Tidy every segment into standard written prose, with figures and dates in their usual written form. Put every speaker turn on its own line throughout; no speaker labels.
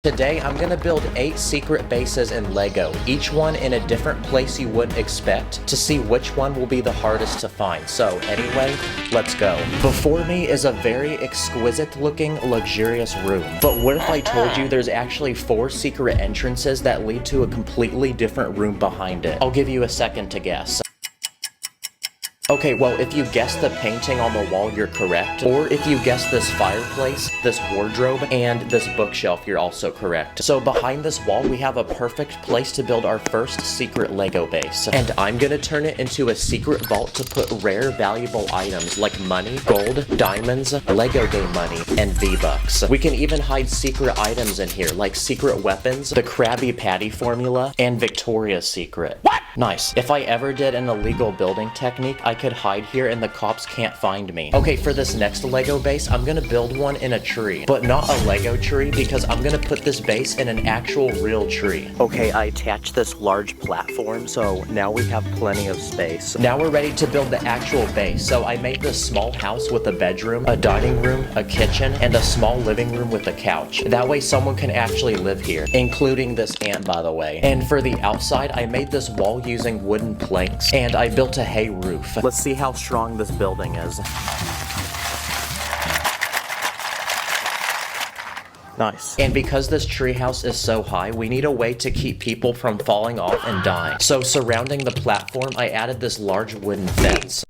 Today, I'm gonna build 8 secret bases in Lego, each one in a different place you wouldn't expect, to see which one will be the hardest to find. So anyway, let's go. Before me is a very exquisite looking, luxurious room. But what if I told you there's actually 4 secret entrances that lead to a completely different room behind it? I'll give you a second to guess. Okay, well, if you guess the painting on the wall, you're correct. Or if you guess this fireplace, this wardrobe, and this bookshelf, you're also correct. So behind this wall, we have a perfect place to build our first secret Lego base. And I'm gonna turn it into a secret vault to put rare, valuable items like money, gold, diamonds, Lego game money, and V-Bucks. We can even hide secret items in here, like secret weapons, the Krabby Patty formula, and Victoria's Secret. What? Nice. If I ever did an illegal building technique, I could hide here and the cops can't find me. Okay, for this next Lego base, I'm gonna build one in a tree, but not a Lego tree because I'm gonna put this base in an actual real tree. Okay, I attached this large platform, so now we have plenty of space. Now we're ready to build the actual base. So I made this small house with a bedroom, a dining room, a kitchen, and a small living room with a couch. That way someone can actually live here, including this ant, by the way. And for the outside, I made this wall using wooden planks, and I built a hay roof. Let's see how strong this building is. Nice. And because this treehouse is so high, we need a way to keep people from falling off and dying. So surrounding the platform, I added this large wooden fence.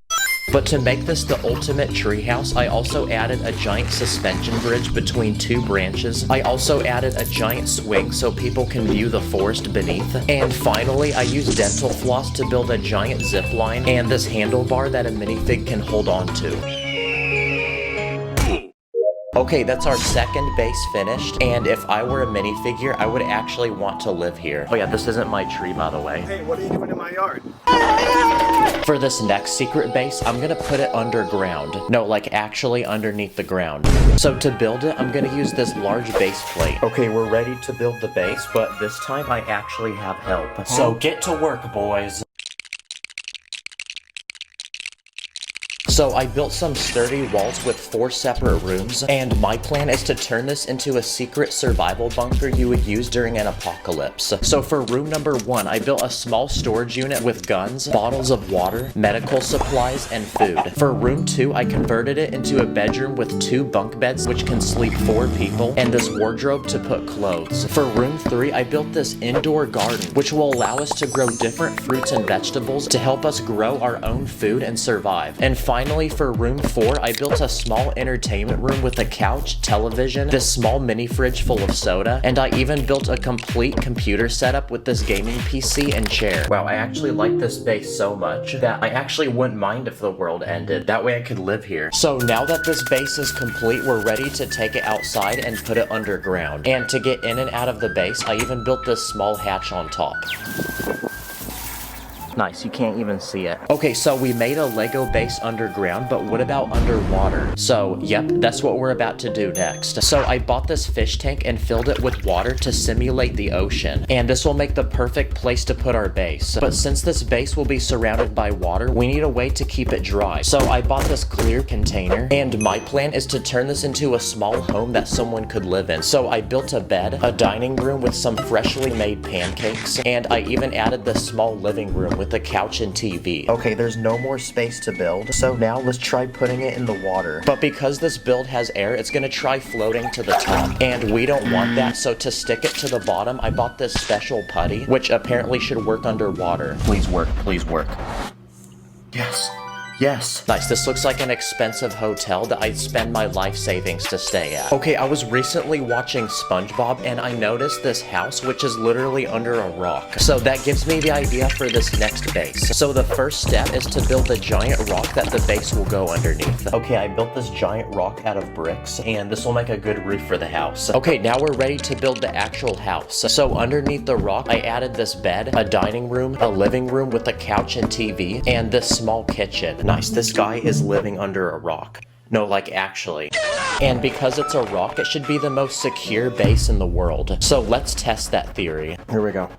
But to make this the ultimate treehouse, I also added a giant suspension bridge between 2 branches. I also added a giant swing so people can view the forest beneath. And finally, I used dental floss to build a giant zip line and this handlebar that a minifig can hold on to. Okay, that's our second base finished, and if I were a minifigure, I would actually want to live here. Oh yeah, this isn't my tree, by the way.
Hey, what are you doing in my yard?
For this next secret base, I'm gonna put it underground. No, like actually underneath the ground. So to build it, I'm gonna use this large base plate. Okay, we're ready to build the base, but this time I actually have help. So get to work, boys. So I built some sturdy walls with 4 separate rooms, and my plan is to turn this into a secret survival bunker you would use during an apocalypse. So for room number 1, I built a small storage unit with guns, bottles of water, medical supplies, and food. For room 2, I converted it into a bedroom with 2 bunk beds which can sleep 4 people, and this wardrobe to put clothes. For room 3, I built this indoor garden which will allow us to grow different fruits and vegetables to help us grow our own food and survive. And finally, for room 4, I built a small entertainment room with a couch, television, this small mini fridge full of soda, and I even built a complete computer setup with this gaming PC and chair. Wow, I actually like this base so much that I actually wouldn't mind if the world ended. That way I could live here. So now that this base is complete, we're ready to take it outside and put it underground. And to get in and out of the base, I even built this small hatch on top. Nice, you can't even see it. Okay, so we made a Lego base underground, but what about underwater? So, yep, that's what we're about to do next. So I bought this fish tank and filled it with water to simulate the ocean. And this will make the perfect place to put our base. But since this base will be surrounded by water, we need a way to keep it dry. So I bought this clear container, and my plan is to turn this into a small home that someone could live in. So I built a bed, a dining room with some freshly made pancakes, and I even added this small living room with a couch and TV. Okay, there's no more space to build, so now let's try putting it in the water. But because this build has air, it's gonna try floating to the top, and we don't want that, so to stick it to the bottom, I bought this special putty, which apparently should work underwater. Please work, please work. Yes. Yes. Nice, this looks like an expensive hotel that I'd spend my life savings to stay at. Okay, I was recently watching SpongeBob and I noticed this house which is literally under a rock. So that gives me the idea for this next base. So the first step is to build a giant rock that the base will go underneath. Okay, I built this giant rock out of bricks and this will make a good roof for the house. Okay, now we're ready to build the actual house. So underneath the rock, I added this bed, a dining room, a living room with a couch and TV, and this small kitchen. Nice, this guy is living under a rock. No, like actually. And because it's a rock, it should be the most secure base in the world. So let's test that theory. Here we go.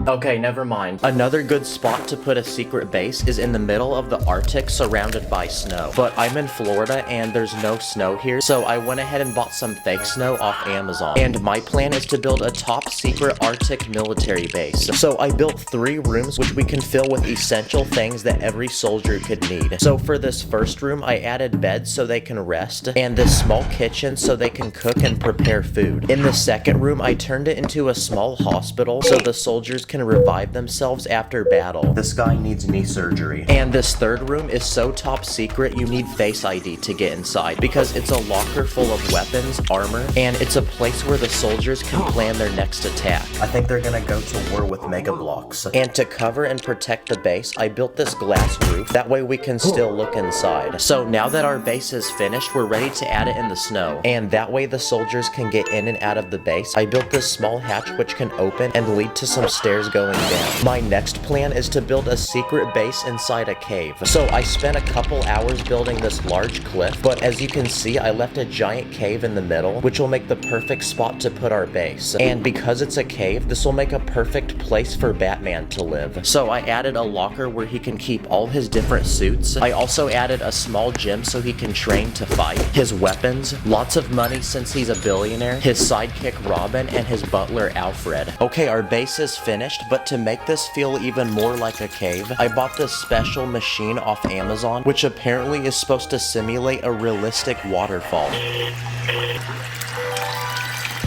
Okay, never mind. Another good spot to put a secret base is in the middle of the Arctic surrounded by snow. But I'm in Florida and there's no snow here, so I went ahead and bought some fake snow off Amazon. And my plan is to build a top secret Arctic military base. So I built 3 rooms which we can fill with essential things that every soldier could need. So for this first room, I added beds so they can rest, and this small kitchen so they can cook and prepare food. In the second room, I turned it into a small hospital so the soldiers can revive themselves after battle. This guy needs knee surgery. And this third room is so top secret you need Face ID to get inside because it's a locker full of weapons, armor, and it's a place where the soldiers can plan their next attack. I think they're gonna go to war with Mega Bloks. And to cover and protect the base, I built this glass roof. That way we can still look inside. So now that our base is finished, we're ready to add it in the snow. And that way the soldiers can get in and out of the base. I built this small hatch which can open and lead to some stairs going down. My next plan is to build a secret base inside a cave. So I spent a couple hours building this large cliff, but as you can see, I left a giant cave in the middle, which will make the perfect spot to put our base. And because it's a cave, this will make a perfect place for Batman to live. So I added a locker where he can keep all his different suits. I also added a small gym so he can train to fight, his weapons, lots of money since he's a billionaire, his sidekick Robin, and his butler Alfred. Okay, our base is finished, but to make this feel even more like a cave, I bought this special machine off Amazon, which apparently is supposed to simulate a realistic waterfall.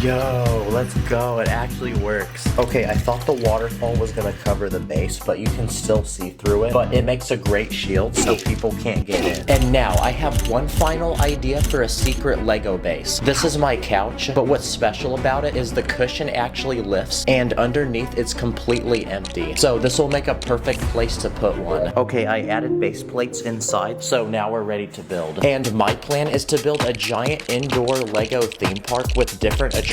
Yo, let's go. It actually works. Okay, I thought the waterfall was gonna cover the base, but you can still see through it. But it makes a great shield so people can't get in. And now, I have one final idea for a secret Lego base. This is my couch, but what's special about it is the cushion actually lifts, and underneath it's completely empty. So this will make a perfect place to put one. Okay, I added base plates inside, so now we're ready to build. And my plan is to build a giant indoor Lego theme park with different attractions.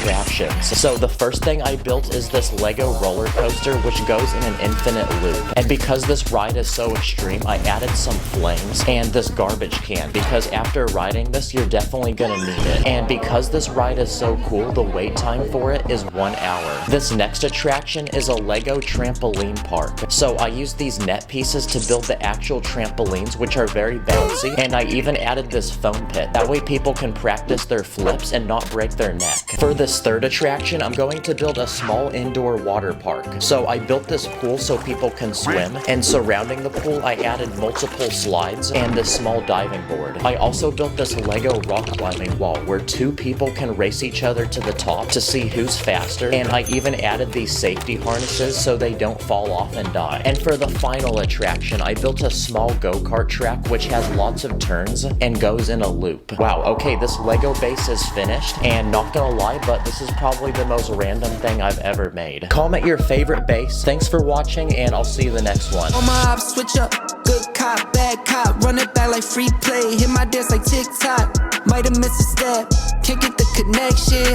So the first thing I built is this Lego roller coaster which goes in an infinite loop. And because this ride is so extreme, I added some flames and this garbage can because after riding this, you're definitely gonna need it. And because this ride is so cool, the wait time for it is 1 hour. This next attraction is a Lego trampoline park. So I used these net pieces to build the actual trampolines, which are very bouncy, and I even added this foam pit. That way people can practice their flips and not break their neck. For this third attraction, I'm going to build a small indoor water park. So I built this pool so people can swim, and surrounding the pool, I added multiple slides and this small diving board. I also built this Lego rock climbing wall where 2 people can race each other to the top to see who's faster, and I even added these safety harnesses so they don't fall off and die. And for the final attraction, I built a small go-kart track which has lots of turns and goes in a loop. Wow, okay, this Lego base is finished, and not gonna lie, but this is probably the most random thing I've ever made. Comment your favorite base. Thanks for watching, and I'll see you the next one.
On my ops, switch up. Good cop, bad cop. Run it back like free play. Hit my dance like TikTok. Might have missed a step. Can't get the connection.